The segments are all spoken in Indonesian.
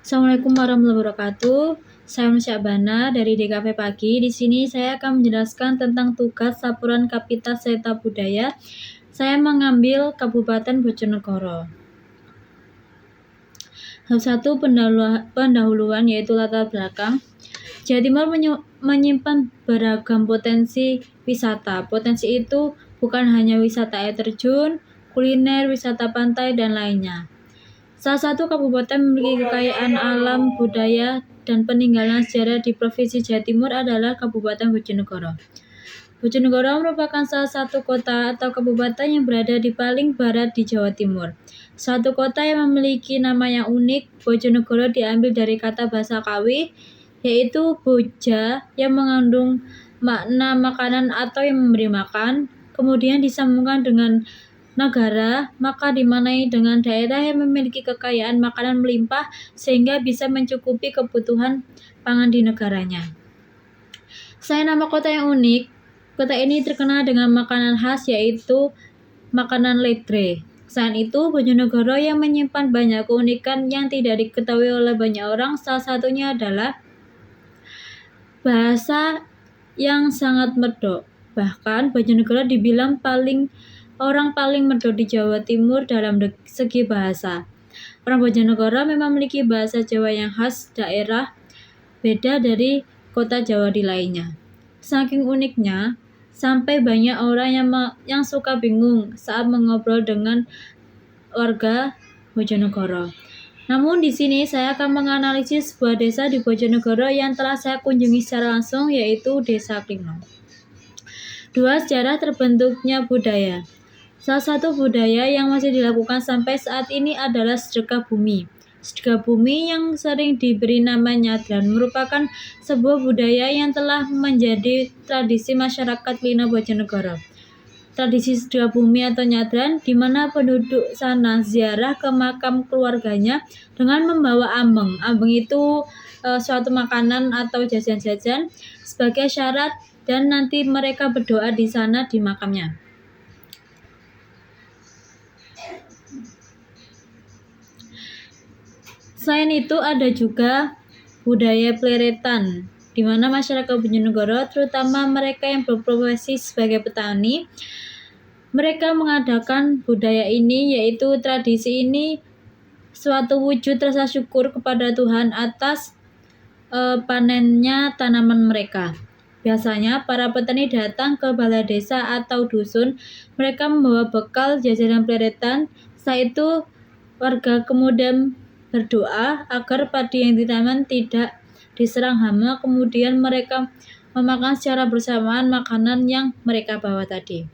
Assalamualaikum warahmatullahi wabarakatuh. Saya Syabana dari DKV Pagi. Di sini saya akan menjelaskan tentang tugas Sapuran Kapita Serta Budaya. Saya mengambil Kabupaten Bojonegoro. Hal satu pendahuluan yaitu latar belakang. Jawa Timur menyimpan beragam potensi wisata. Potensi itu bukan hanya wisata air terjun, kuliner, wisata pantai, dan lainnya. Salah satu kabupaten memiliki kekayaan alam, budaya, dan peninggalan sejarah di Provinsi Jawa Timur adalah Kabupaten Bojonegoro. Bojonegoro merupakan salah satu kota atau kabupaten yang berada di paling barat di Jawa Timur. Suatu kota yang memiliki nama yang unik. Bojonegoro diambil dari kata bahasa Kawi, yaitu boja, yang mengandung makna makanan atau yang memberi makan, kemudian disambungkan dengan negara, maka dimaknai dengan daerah yang memiliki kekayaan makanan melimpah sehingga bisa mencukupi kebutuhan pangan di negaranya. Selain nama kota yang unik, kota ini terkenal dengan makanan khas yaitu makanan ledre. Selain itu, Bojonegoro yang menyimpan banyak keunikan yang tidak diketahui oleh banyak orang, salah satunya adalah bahasa yang sangat medok. Bahkan Bojonegoro dibilang orang paling medok di Jawa Timur dalam segi bahasa. Orang Bojonegoro memang memiliki bahasa Jawa yang khas daerah, beda dari kota Jawa di lainnya. Saking uniknya, sampai banyak orang yang suka bingung saat mengobrol dengan warga Bojonegoro. Namun di sini saya akan menganalisis sebuah desa di Bojonegoro yang telah saya kunjungi secara langsung, yaitu Desa Klino. 2. Sejarah terbentuknya budaya. Salah satu budaya yang masih dilakukan sampai saat ini adalah sedekah bumi. Sedekah bumi yang sering diberi nama nyadran merupakan sebuah budaya yang telah menjadi tradisi masyarakat Klino Bojonegoro. Tradisi sedekah bumi atau nyadran, di mana penduduk sana ziarah ke makam keluarganya dengan membawa ambeng. Ambeng itu suatu makanan atau jajan-jajan sebagai syarat, dan nanti mereka berdoa di sana di makamnya. Selain itu ada juga budaya pleretan, di mana masyarakat Bojonegoro, terutama mereka yang berprofesi sebagai petani, mereka mengadakan budaya ini, yaitu tradisi ini suatu wujud rasa syukur kepada Tuhan atas panennya tanaman mereka. Biasanya para petani datang ke balai desa atau dusun, mereka membawa bekal jajanan pleretan. Setelah itu warga kemudian berdoa agar padi yang ditanam tidak diserang hama, kemudian mereka memakan secara bersamaan makanan yang mereka bawa tadi.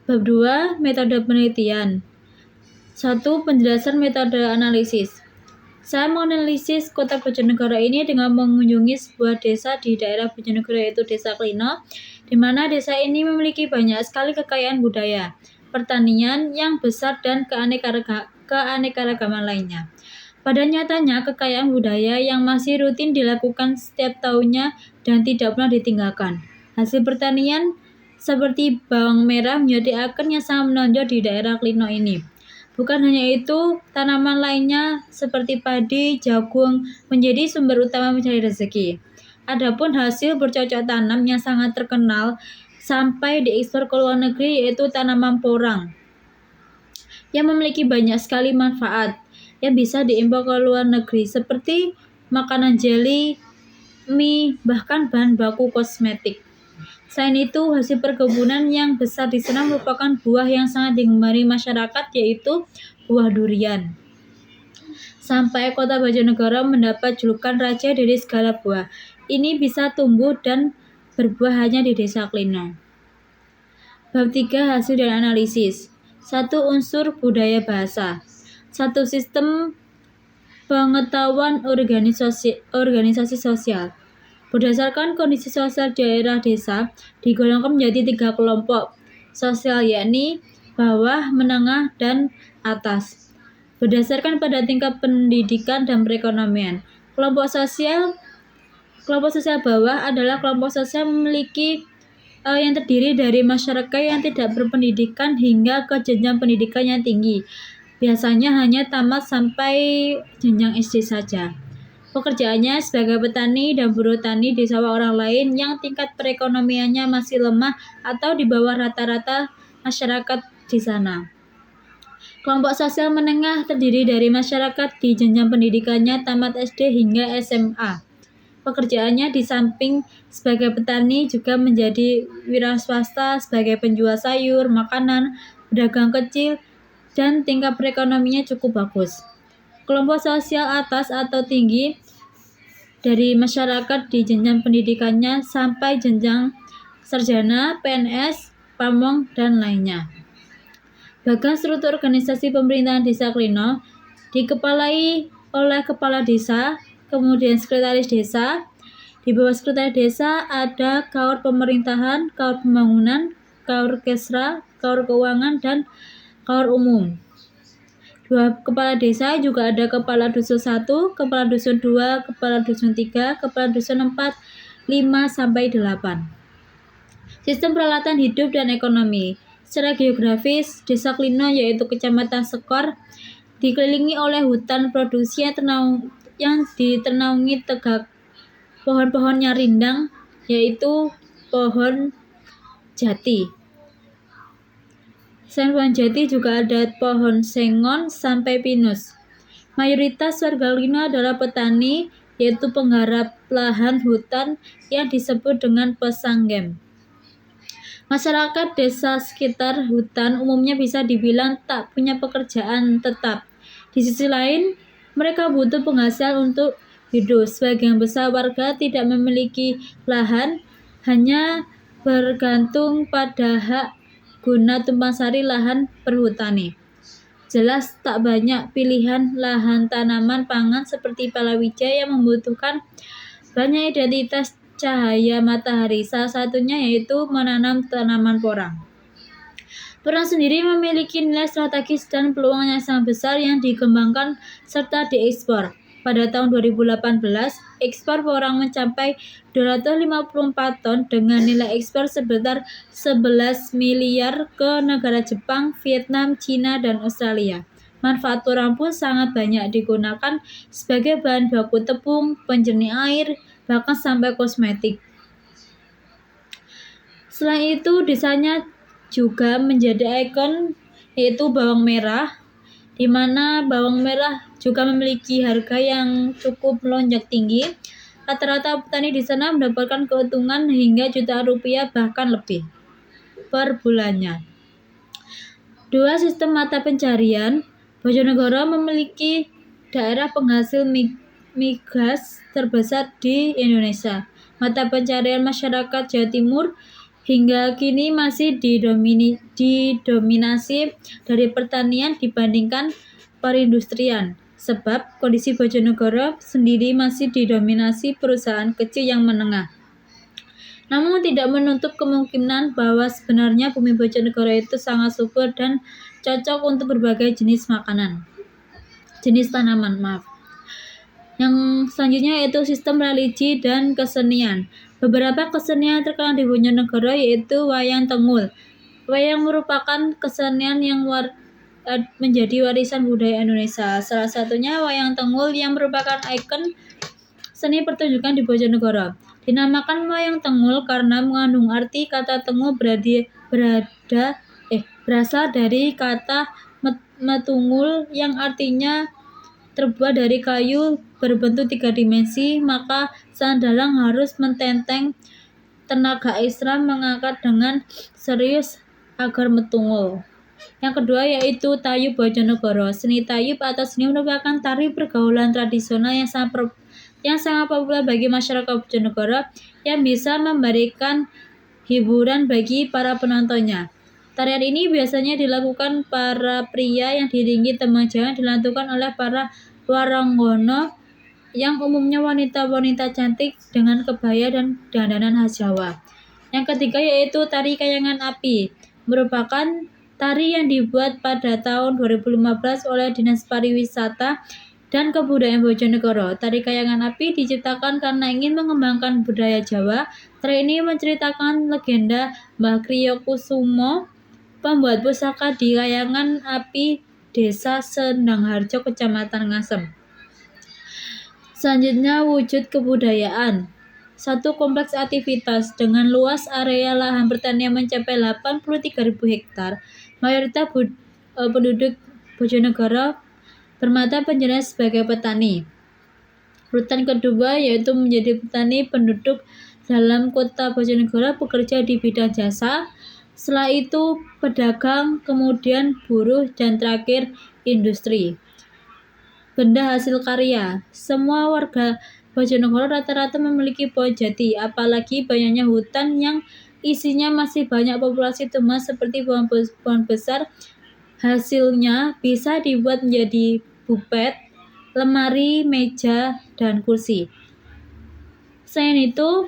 Bab 2. Metode penelitian. 1. Penjelasan metode analisis. Saya menganalisis kota Bojonegoro ini dengan mengunjungi sebuah desa di daerah Bojonegoro, yaitu Desa Klino, di mana desa ini memiliki banyak sekali kekayaan budaya, pertanian yang besar, dan keanekaragaman lainnya. Pada nyatanya, kekayaan budaya yang masih rutin dilakukan setiap tahunnya dan tidak pernah ditinggalkan. Hasil pertanian seperti bawang merah menjadi akar yang sangat menonjol di daerah Klino ini. Bukan hanya itu, tanaman lainnya seperti padi, jagung menjadi sumber utama mencari rezeki. Adapun hasil bercocok tanam yang sangat terkenal sampai diekspor ke luar negeri, yaitu tanaman porang, yang memiliki banyak sekali manfaat yang bisa diimpor ke luar negeri, seperti makanan jelly, mie, bahkan bahan baku kosmetik. Selain itu, hasil perkebunan yang besar di sana merupakan buah yang sangat digemari masyarakat, yaitu buah durian. Sampai kota Bojonegoro mendapat julukan raja dari segala buah. Ini bisa tumbuh dan berbuah hanya di Desa Klino. Bab 3. Hasil dan analisis. 1. Unsur budaya bahasa. 1. Sistem pengetahuan organisasi sosial. Berdasarkan kondisi sosial daerah desa, digolongkan menjadi 3 kelompok sosial, yakni bawah, menengah, dan atas, berdasarkan pada tingkat pendidikan dan perekonomian. Kelompok sosial bawah adalah kelompok sosial yang terdiri dari masyarakat yang tidak berpendidikan hingga ke jenjang pendidikan yang tinggi. biasanya hanya tamat sampai jenjang SD saja. Pekerjaannya sebagai petani dan buruh tani di sawah orang lain yang tingkat perekonomiannya masih lemah atau di bawah rata-rata masyarakat di sana. Kelompok sosial menengah terdiri dari masyarakat di jenjang pendidikannya tamat SD hingga SMA. Pekerjaannya di samping sebagai petani juga menjadi wira swasta sebagai penjual sayur, makanan, pedagang kecil, dan tingkat perekonomiannya cukup bagus. Kelompok sosial atas atau tinggi dari masyarakat di jenjang pendidikannya sampai jenjang sarjana, PNS, pamong, dan lainnya. Bahkan struktur organisasi pemerintahan desa Klino dikepalai oleh kepala desa, kemudian sekretaris desa. Di bawah sekretaris desa ada kaur pemerintahan, kaur pembangunan, kaur kesra, kaur keuangan, dan kaur umum. Dua kepala desa juga ada kepala dusun 1, kepala dusun 2, kepala dusun 3, kepala dusun 4, 5, sampai 8. Sistem peralatan hidup dan ekonomi. Secara geografis, Desa Klino yaitu Kecamatan Sekor dikelilingi oleh hutan produksi yang ditenaungi tegak pohon-pohonnya rindang, yaitu pohon jati. Selain pohon jati juga ada pohon sengon sampai pinus. Mayoritas warga Klino adalah petani, yaitu penggarap lahan hutan yang disebut dengan pesanggem. Masyarakat desa sekitar hutan umumnya bisa dibilang tak punya pekerjaan tetap. Di sisi lain, mereka butuh penghasilan untuk hidup. Sebagian besar warga tidak memiliki lahan, hanya bergantung pada hak guna tumpang sari lahan perhutani. Jelas tak banyak pilihan lahan tanaman pangan seperti palawija yang membutuhkan banyak identitas cahaya matahari. Salah satunya yaitu menanam tanaman porang. Porang sendiri memiliki nilai strategis dan peluang yang sangat besar yang dikembangkan serta diekspor. Pada tahun 2018, ekspor porang mencapai 254 ton dengan nilai ekspor sebesar 11 miliar ke negara Jepang, Vietnam, Cina, dan Australia. Manfaat porang pun sangat banyak digunakan sebagai bahan baku tepung, penjernih air, bahkan sampai kosmetik. Selain itu, desanya juga menjadi ikon yaitu bawang merah, di mana bawang merah juga memiliki harga yang cukup melonjak tinggi. Rata-rata petani di sana mendapatkan keuntungan hingga jutaan rupiah bahkan lebih per bulannya. Dua sistem mata pencarian. Bojonegoro memiliki daerah penghasil migas terbesar di Indonesia. Mata pencarian masyarakat Jawa Timur hingga kini masih didominasi dari pertanian dibandingkan perindustrian, sebab kondisi Bojonegoro sendiri masih didominasi perusahaan kecil yang menengah. Namun tidak menutup kemungkinan bahwa sebenarnya bumi Bojonegoro itu sangat subur dan cocok untuk berbagai jenis tanaman. Yang selanjutnya yaitu sistem religi dan kesenian. Beberapa kesenian terkenal di Bojonegoro yaitu wayang tengul. Wayang merupakan kesenian yang menjadi warisan budaya Indonesia. Salah satunya wayang tengul yang merupakan ikon seni pertunjukan di Bojonegoro. Dinamakan wayang tengul karena mengandung arti kata tengul berasal dari kata metungul yang artinya terbuat dari kayu berbentuk 3 dimensi, maka sang dalang harus mententeng tenaga ekstra mengangkat dengan serius agar metungul. Yang kedua yaitu tayub Bojonegoro. Seni tayub atau seni merupakan tari pergaulan tradisional yang sangat populer bagi masyarakat Bojonegoro yang bisa memberikan hiburan bagi para penontonnya. Tarian ini biasanya dilakukan para pria yang diiringi temengjangan dilantunkan oleh para waranggono yang umumnya wanita-wanita cantik dengan kebaya dan dandanan khas Jawa. Yang ketiga yaitu tari kayangan api, merupakan tari yang dibuat pada tahun 2015 oleh Dinas Pariwisata dan Kebudayaan Bojonegoro. Tari kayangan api diciptakan karena ingin mengembangkan budaya Jawa. Tari ini menceritakan legenda Mbah Kriyo Kusumo, pembuat pusaka di kayangan api Desa Sendangharjo, Kecamatan Ngasem. Selanjutnya, wujud kebudayaan. Satu kompleks aktivitas dengan luas area lahan pertanian mencapai 83.000 hektar. Mayoritas penduduk Bojonegoro bermata pencaharian sebagai petani. Urutan kedua yaitu menjadi petani. Penduduk dalam kota Bojonegoro bekerja di bidang jasa, setelah itu pedagang, kemudian buruh, dan terakhir industri. Benda hasil karya. Semua warga Bojonegoro rata-rata memiliki pohon jati, apalagi banyaknya hutan yang isinya masih banyak populasi tumbuhan seperti pohon besar. Hasilnya bisa dibuat menjadi bupet, lemari, meja, dan kursi. Selain itu,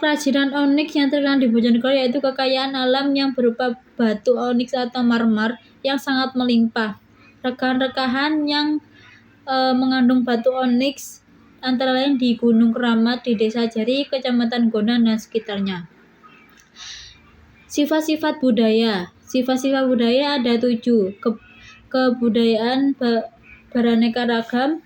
kerajinan onyx yang terkenal di Bojonegoro yaitu kekayaan alam yang berupa batu onyx atau marmer yang sangat melimpah. Rekahan-rekahan yang mengandung batu onyx antara lain di Gunung Keramat, di Desa Jari, Kecamatan Gondang, dan sekitarnya. Sifat-sifat budaya. Sifat-sifat budaya ada 7. Kebudayaan beraneka ragam.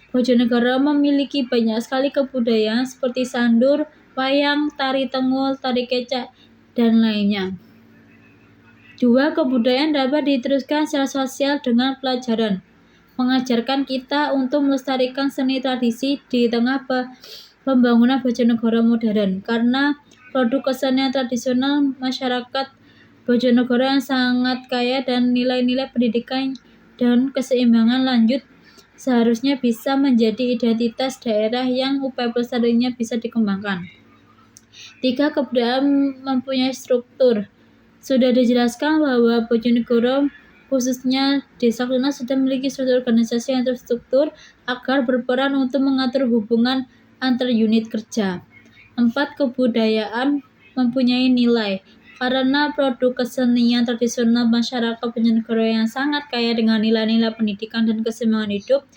Bojonegoro memiliki banyak sekali kebudayaan seperti sandur, wayang, tari tengul, tari kecak, dan lainnya. 2. Kebudayaan dapat diteruskan secara sosial dengan pelajaran, mengajarkan kita untuk melestarikan seni tradisi di tengah pembangunan Bojonegoro modern, karena produk kesenian tradisional masyarakat Bojonegoro yang sangat kaya dan nilai-nilai pendidikan dan keseimbangan lanjut seharusnya bisa menjadi identitas daerah yang upaya pelestariannya bisa dikembangkan. 3. Kebudayaan mempunyai struktur. Sudah dijelaskan bahwa Bojonegoro khususnya Desa Klina sudah memiliki struktur organisasi yang terstruktur agar berperan untuk mengatur hubungan antar unit kerja. 4. Kebudayaan mempunyai nilai. Karena produk kesenian tradisional masyarakat Bojonegoro yang sangat kaya dengan nilai-nilai pendidikan dan keseimbangan hidup,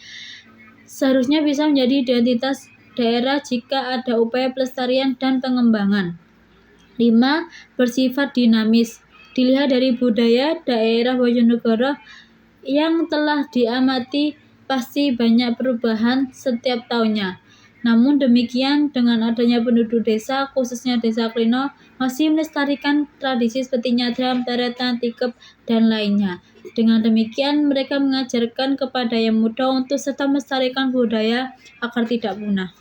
seharusnya bisa menjadi identitas daerah jika ada upaya pelestarian dan pengembangan. 5. Bersifat dinamis. Dilihat dari budaya daerah Bojonegoro yang telah diamati, pasti banyak perubahan setiap tahunnya. Namun demikian, dengan adanya penduduk desa, khususnya Desa Klina, masih melestarikan tradisi seperti nyadram, teretan, tikep, dan lainnya. Dengan demikian, mereka mengajarkan kepada yang muda untuk serta melestarikan budaya agar tidak punah.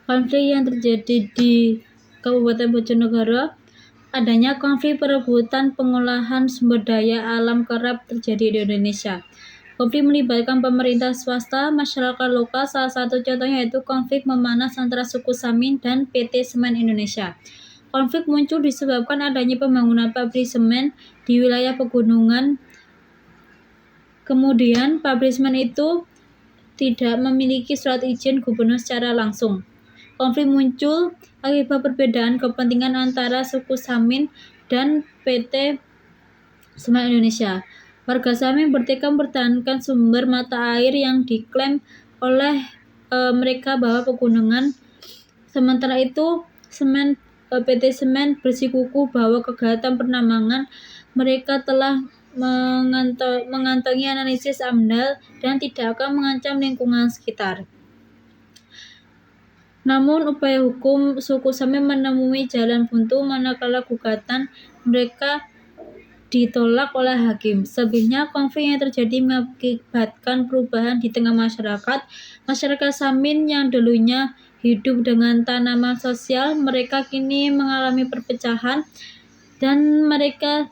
Konflik yang terjadi di Kabupaten Bojonegoro. Adanya konflik perebutan pengolahan sumber daya alam kerap terjadi di Indonesia. Konflik melibatkan pemerintah swasta, masyarakat lokal. Salah satu contohnya yaitu konflik memanas antara suku Samin dan PT Semen Indonesia. Konflik muncul disebabkan adanya pembangunan pabrik semen di wilayah pegunungan. Kemudian pabrik semen itu tidak memiliki surat izin gubernur secara langsung. Konflik muncul akibat perbedaan kepentingan antara suku Samin dan PT Semen Indonesia. Warga Samin bertekad mempertahankan sumber mata air yang diklaim oleh mereka bawah pegunungan. Sementara itu, PT Semen bersikukuh bahwa kegiatan penambangan mereka telah mengantongi analisis AMDAL dan tidak akan mengancam lingkungan sekitar. Namun, upaya hukum suku Samin menemui jalan buntu manakala gugatan mereka ditolak oleh hakim. Selebihnya, konflik yang terjadi mengakibatkan perubahan di tengah masyarakat. Masyarakat Samin yang dulunya hidup dengan tanaman sosial, mereka kini mengalami perpecahan dan mereka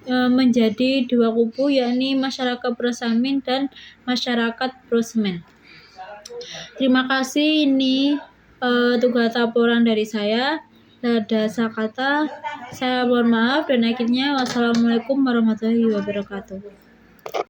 menjadi dua kubu, yakni masyarakat pro Samin dan masyarakat pro Semen. Terima kasih, ini tugas laporan dari saya. Ada kata, saya mohon maaf, dan akhirnya wassalamualaikum warahmatullahi wabarakatuh.